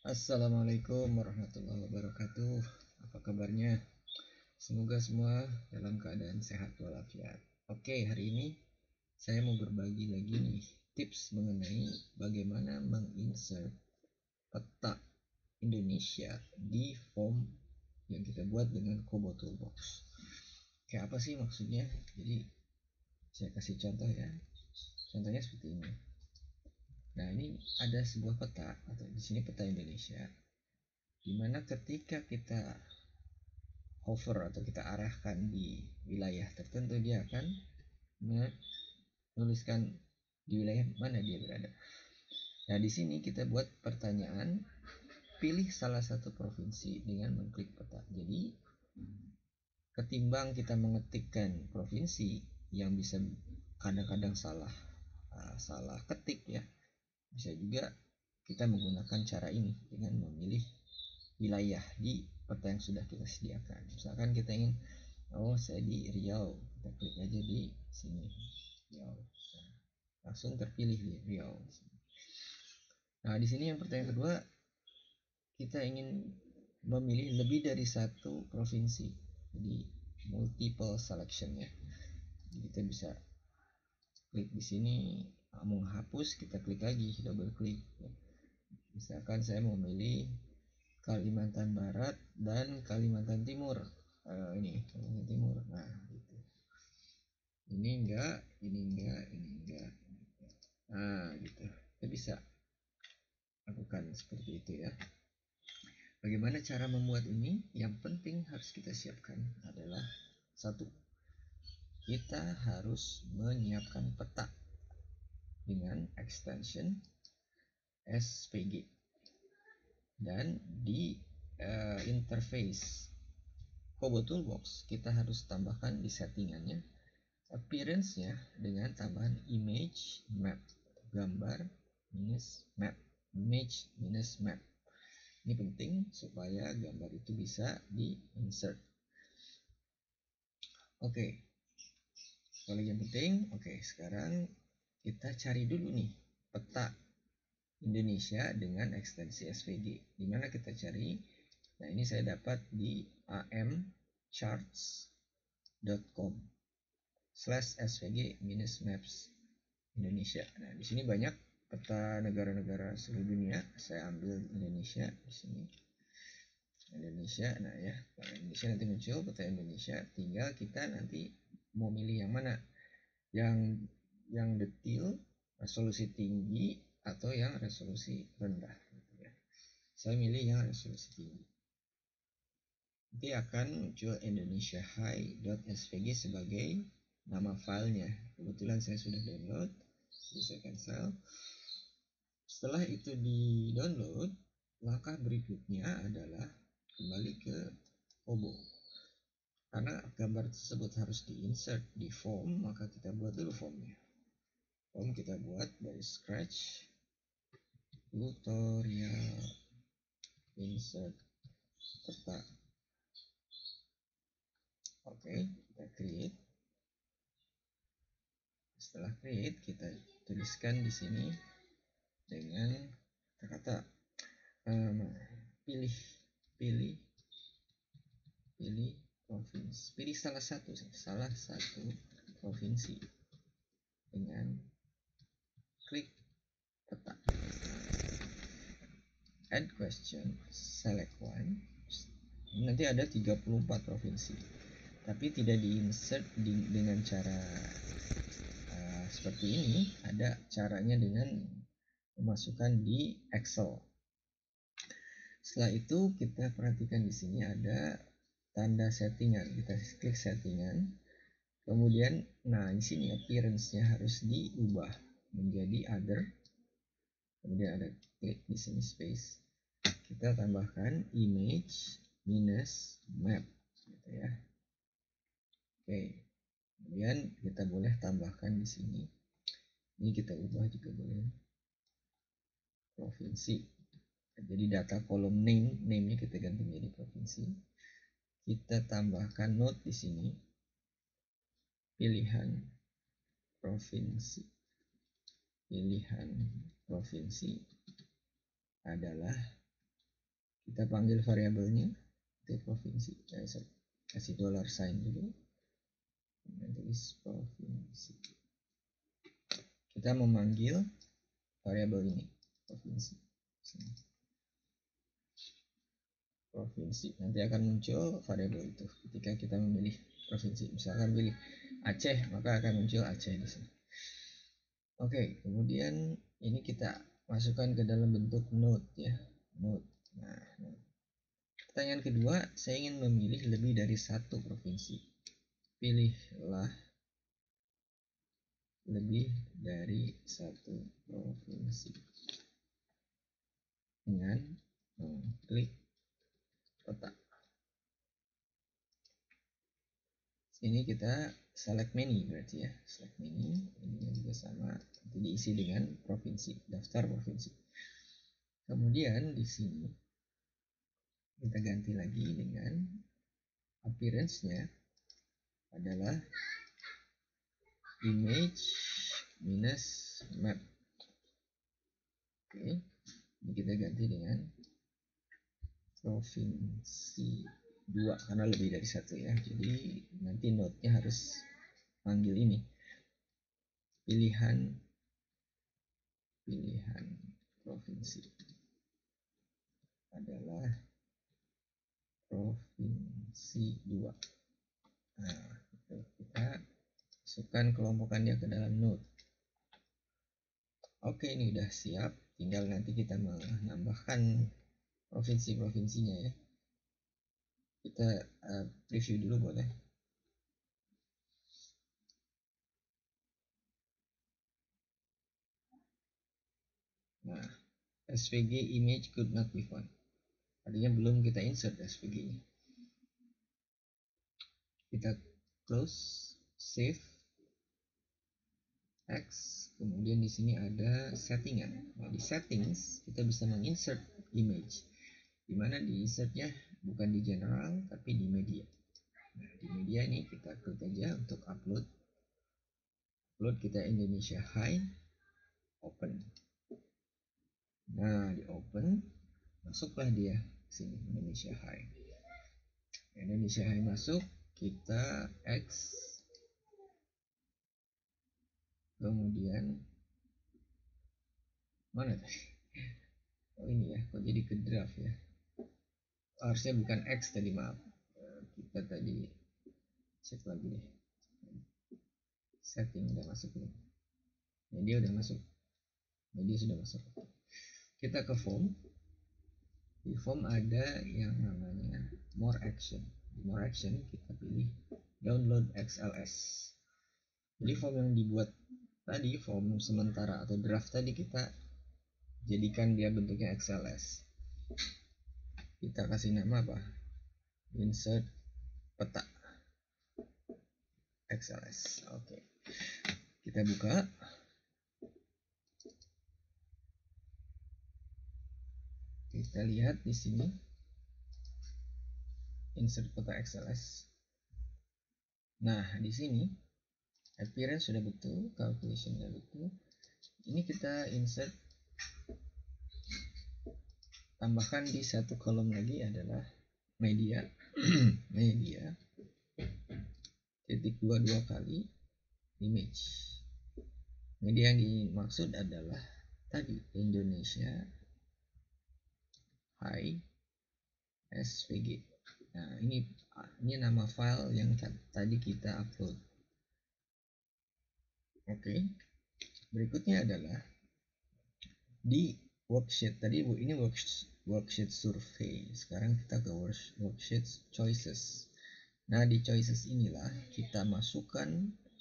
Assalamualaikum warahmatullahi wabarakatuh. Apa kabarnya? Semoga semua dalam keadaan sehat walafiat. Oke, hari ini saya mau berbagi lagi nih tips mengenai bagaimana menginsert peta Indonesia di form yang kita buat dengan Kobo Toolbox. Kayak apa sih maksudnya? Jadi saya kasih contoh ya. Contohnya seperti ini. Nah, ini ada sebuah peta atau di sini peta Indonesia, di mana ketika kita hover atau kita arahkan di wilayah tertentu, dia akan menuliskan di wilayah mana dia berada. Nah, di sini kita buat pertanyaan, pilih salah satu provinsi dengan mengklik peta. Jadi ketimbang kita mengetikkan provinsi yang bisa kadang-kadang salah ketik ya, bisa juga kita menggunakan cara ini dengan memilih wilayah di peta yang sudah kita sediakan. Misalkan kita ingin, saya di Riau, kita klik aja di sini Riau. Nah, langsung terpilih di Riau. Nah, di sini yang pertanyaan kedua, kita ingin memilih lebih dari satu provinsi, jadi multiple selection ya. Jadi kita bisa klik di sini, menghapus, kita klik lagi, double klik. Misalkan saya mau memilih Kalimantan Barat dan Kalimantan Timur. Ini Kalimantan Timur. Nah, gitu. Ini enggak, ini enggak, ini enggak. Nah, gitu. Kita bisa lakukan seperti itu ya. Bagaimana cara membuat ini? Yang penting harus kita siapkan adalah satu, kita harus menyiapkan peta dengan extension SVG, dan di interface Kobo Toolbox kita harus tambahkan di settingannya appearance-nya dengan tambahan image map, gambar minus map, image minus map. Ini penting supaya gambar itu bisa di insert. Oke, kalau yang penting, sekarang kita cari dulu nih peta Indonesia dengan ekstensi SVG. Di mana kita cari? Nah, ini saya dapat di amcharts.com/svg-maps Indonesia. Nah, di sini banyak peta negara-negara seluruh dunia. Saya ambil Indonesia di sini. Indonesia, nah ya, Indonesia nanti muncul peta Indonesia. Tinggal kita nanti mau milih yang mana, yang detail, resolusi tinggi, atau yang resolusi rendah. Saya milih yang resolusi tinggi. Nanti akan muncul indonesiahigh.svg sebagai nama filenya. Kebetulan saya sudah download, jadi saya cancel. Setelah itu di download, langkah berikutnya adalah kembali ke Kobo. Karena gambar tersebut harus di-insert di form, maka kita buat dulu formnya. Form kita buat dari scratch, tutorial insert peta. Oke, kita create. Setelah create, kita tuliskan di sini dengan kata-kata pilih provinsi, pilih salah satu provinsi dengan klik peta, add question, select one. Nanti ada 34 provinsi, tapi tidak di-insert dengan cara seperti ini. Ada caranya dengan memasukkan di Excel. Setelah itu kita perhatikan di sini ada tanda settingan. Kita klik settingan. Kemudian, nah di sini appearance-nya harus diubah menjadi other. Kemudian ada klik di sini space. Kita tambahkan image minus map, gitu ya. Oke. Kemudian kita boleh tambahkan di sini. Ini kita ubah juga boleh. Provinsi. Jadi data kolom name-nya kita ganti menjadi provinsi. Kita tambahkan note di sini. Pilihan provinsi adalah Kita panggil variabelnya itu provinsi. Saya kasih $sign dulu. Tulis provinsi. Kita memanggil variabel ini provinsi. Provinsi nanti akan muncul variabel itu ketika kita memilih provinsi. Misalkan pilih Aceh, maka akan muncul Aceh di sini. Oke, kemudian ini kita masukkan ke dalam bentuk node ya, node. Nah, pertanyaan kedua, saya ingin memilih lebih dari satu provinsi. Pilihlah lebih dari satu provinsi dengan klik peta. Sini kita select many berarti ya, select many. Ini juga sama, nanti diisi dengan provinsi, daftar provinsi. Kemudian di sini kita ganti lagi dengan appearance-nya adalah image minus map. Oke, ini kita ganti dengan provinsi 2 karena lebih dari satu ya. Jadi nanti node-nya harus panggil ini pilihan provinsi adalah provinsi 2. Nah, itu kita masukkan kelompokannya ke dalam node. Oke, ini udah siap, tinggal nanti kita menambahkan provinsi-provinsinya ya. Kita preview dulu boleh. Nah, SVG image could not be found. Artinya belum kita insert SVG-nya. Kita close, save, X, kemudian di sini ada settingan. Nah, di settings kita bisa menginsert image. Dimana di insertnya bukan di general tapi di media. Nah, di media ini kita klik aja untuk upload. Upload kita Indonesia High, open. Nah, di open, masuklah dia sini Indonesia High. Indonesia High masuk, kita X, kemudian mana tadi? Oh ini ya, kok jadi ke draft ya? Harusnya bukan X tadi, maaf. Kita tadi cek lagi deh. Setting udah masuk belum? Media udah masuk. Media sudah masuk. Kita ke form. Di form ada yang namanya more action. Di more action kita pilih download XLS. Jadi form yang dibuat tadi, form sementara atau draft tadi, kita jadikan dia bentuknya XLS. Kita kasih nama apa? Insert peta XLS. Oke. Kita buka. Kita lihat di sini insert peta XLS. Nah, di sini appearance sudah betul, calculation sudah betul. Ini kita insert, tambahkan di satu kolom lagi adalah media. Media titik 22 kali image. Media yang dimaksud adalah tadi Indonesia High SVG. Nah, ini nama file yang tadi kita upload. Oke. Berikutnya adalah di worksheet. Tadi ini worksheet survei. Sekarang kita ke worksheet choices. Nah, di choices inilah kita masukkan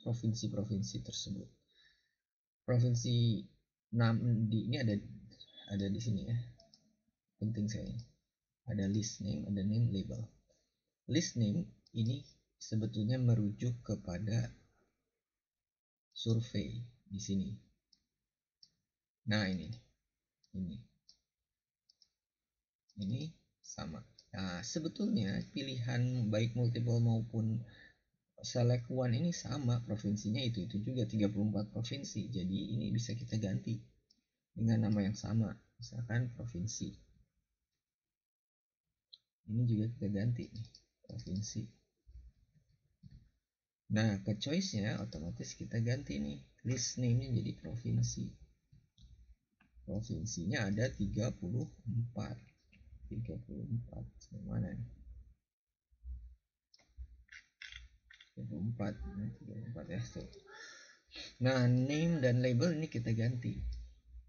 provinsi-provinsi tersebut. Provinsi ini ada di sini ya. Penting saya. Ada list name, ada name label. List name ini sebetulnya merujuk kepada survei di sini. Nah, ini sama. Nah, sebetulnya pilihan baik multiple maupun select one ini sama, provinsinya itu juga 34 provinsi. Jadi ini bisa kita ganti dengan nama yang sama, misalkan provinsi. Ini juga kita ganti nih, provinsi. Nah, ke choice-nya otomatis kita ganti nih, list name-nya jadi provinsi. Provinsinya ada 34. Mana nih? 34 ya tuh. Nah, name dan label ini kita ganti.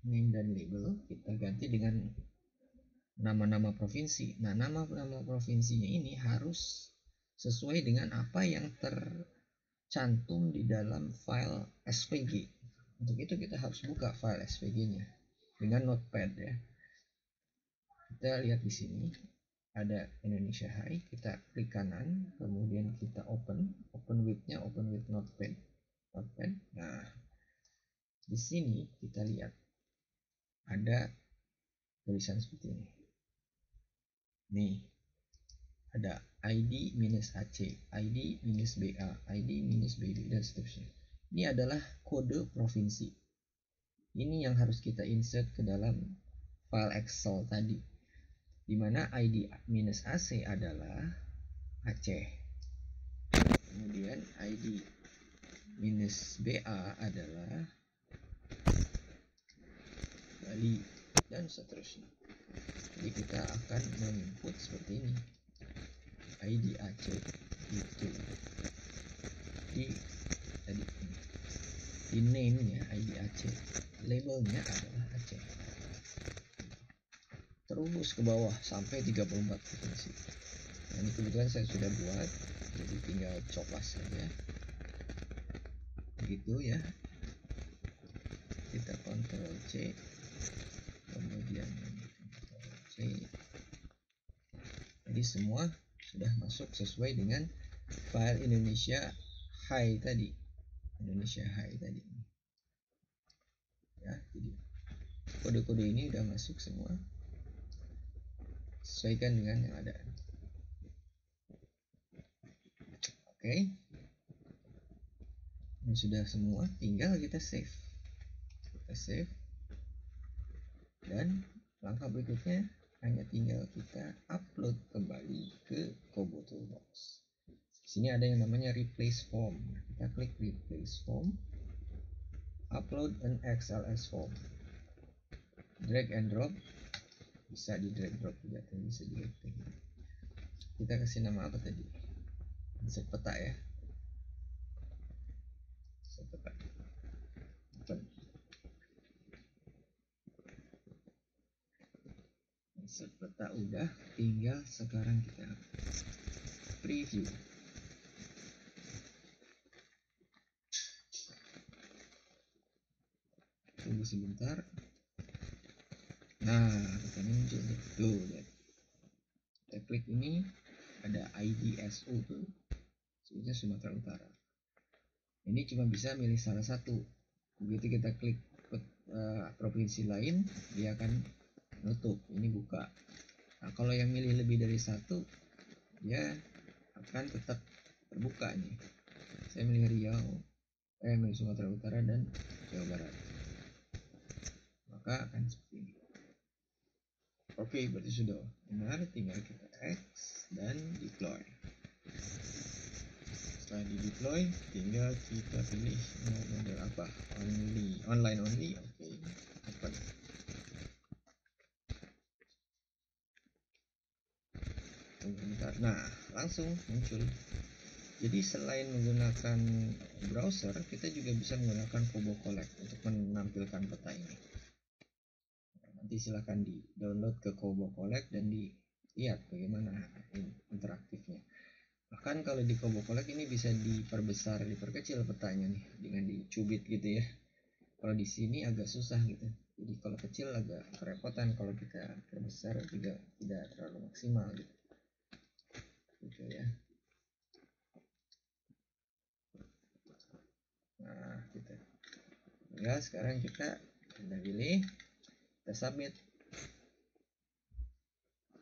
Name dan label kita ganti dengan nama-nama provinsi. Nah, nama-nama provinsinya ini harus sesuai dengan apa yang tercantum di dalam file SVG. Untuk itu kita harus buka file SVG-nya dengan Notepad ya. Kita lihat di sini ada Indonesia High, kita klik kanan, kemudian kita open with-nya, open with Notepad. Nah, di sini kita lihat ada tulisan seperti ini. Nih, ada ID minus AC, ID minus BA, ID minus BB, dan seterusnya. Ini adalah kode provinsi. Ini yang harus kita insert ke dalam file Excel tadi, di mana ID minus AC adalah Aceh. Kemudian ID minus BA adalah Bali, dan seterusnya. Jadi kita akan menginput seperti ini. ID Aceh itu di tadi ini. Di name-nya ID Aceh, labelnya adalah Aceh. Terus ke bawah sampai 34 provinsi. Nah, ini kebetulan saya sudah buat, jadi tinggal coplas saja. Begitu ya. Kita Ctrl C, kemudian Ctrl C. Jadi semua sudah masuk sesuai dengan file Indonesia High tadi. Ya, jadi kode-kode ini udah masuk semua. Sesuaikan dengan yang ada. Oke. Ini sudah semua, tinggal kita save. Dan langkah berikutnya hanya tinggal kita upload kembali ke Kobo Toolbox. Sini ada yang namanya replace form. Kita klik replace form, upload an XLS form, drag and drop, bisa di drag drop juga, bisa di drag. Kita kasih nama apa tadi? Insert peta ya. Insert peta. Insert peta udah, tinggal sekarang kita preview. Tunggu sebentar. Nah, petanya muncul tuh. Kita klik ini, ada IDSU tuh, sebutnya Sumatera Utara. Ini cuma bisa milih salah satu. Begitu kita klik provinsi lain, dia akan nutup. Ini buka. Nah, kalau yang milih lebih dari satu, dia akan tetap terbuka nih. Saya milih Riau, milih Sumatera Utara dan Jawa Barat. Maka akan seperti ini. Oke, berarti sudah benar, tinggal kita X dan deploy. Setelah di deploy, tinggal kita pilih model apa, online only. Oke, open. Nah, langsung muncul. Jadi selain menggunakan browser, kita juga bisa menggunakan Kobo Collect untuk menampilkan peta ini. Nanti silahkan di download ke Kobo Collect dan dilihat bagaimana interaktifnya. Bahkan kalau di Kobo Collect ini bisa diperbesar, diperkecil petanya nih dengan dicubit gitu ya. Kalau di sini agak susah gitu. Jadi kalau kecil agak kerepotan, kalau kita perbesar juga tidak terlalu maksimal gitu. Gitu ya. Nah, gitu. Ya, sekarang kita pilih, kita submit.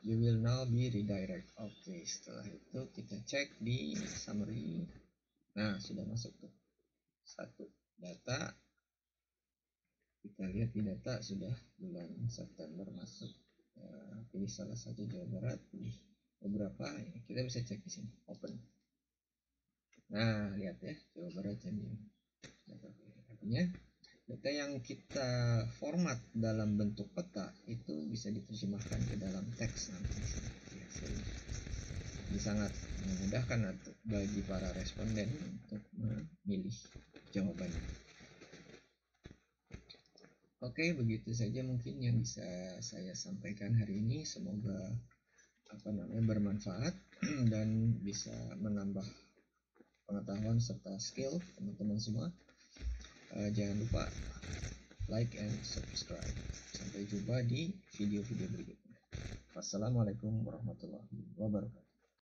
You will now be redirect. Oke, setelah itu kita cek di summary. Nah, sudah masuk tuh. Satu, data. Kita lihat di data sudah bulan September masuk. Pilih salah satu Jawa Barat, pilih beberapa, kita bisa cek di sini, open. Nah, lihat ya, Jawa Barat Jambi. Artinya data yang kita format dalam bentuk peta itu bisa diterjemahkan ke dalam teks nanti. Ini sangat memudahkan bagi para responden untuk memilih jawabannya. Oke, begitu saja mungkin yang bisa saya sampaikan hari ini. Semoga bermanfaat dan bisa menambah pengetahuan serta skill teman-teman semua. Jangan lupa like and subscribe. Sampai jumpa di video-video berikutnya. Wassalamualaikum warahmatullahi wabarakatuh.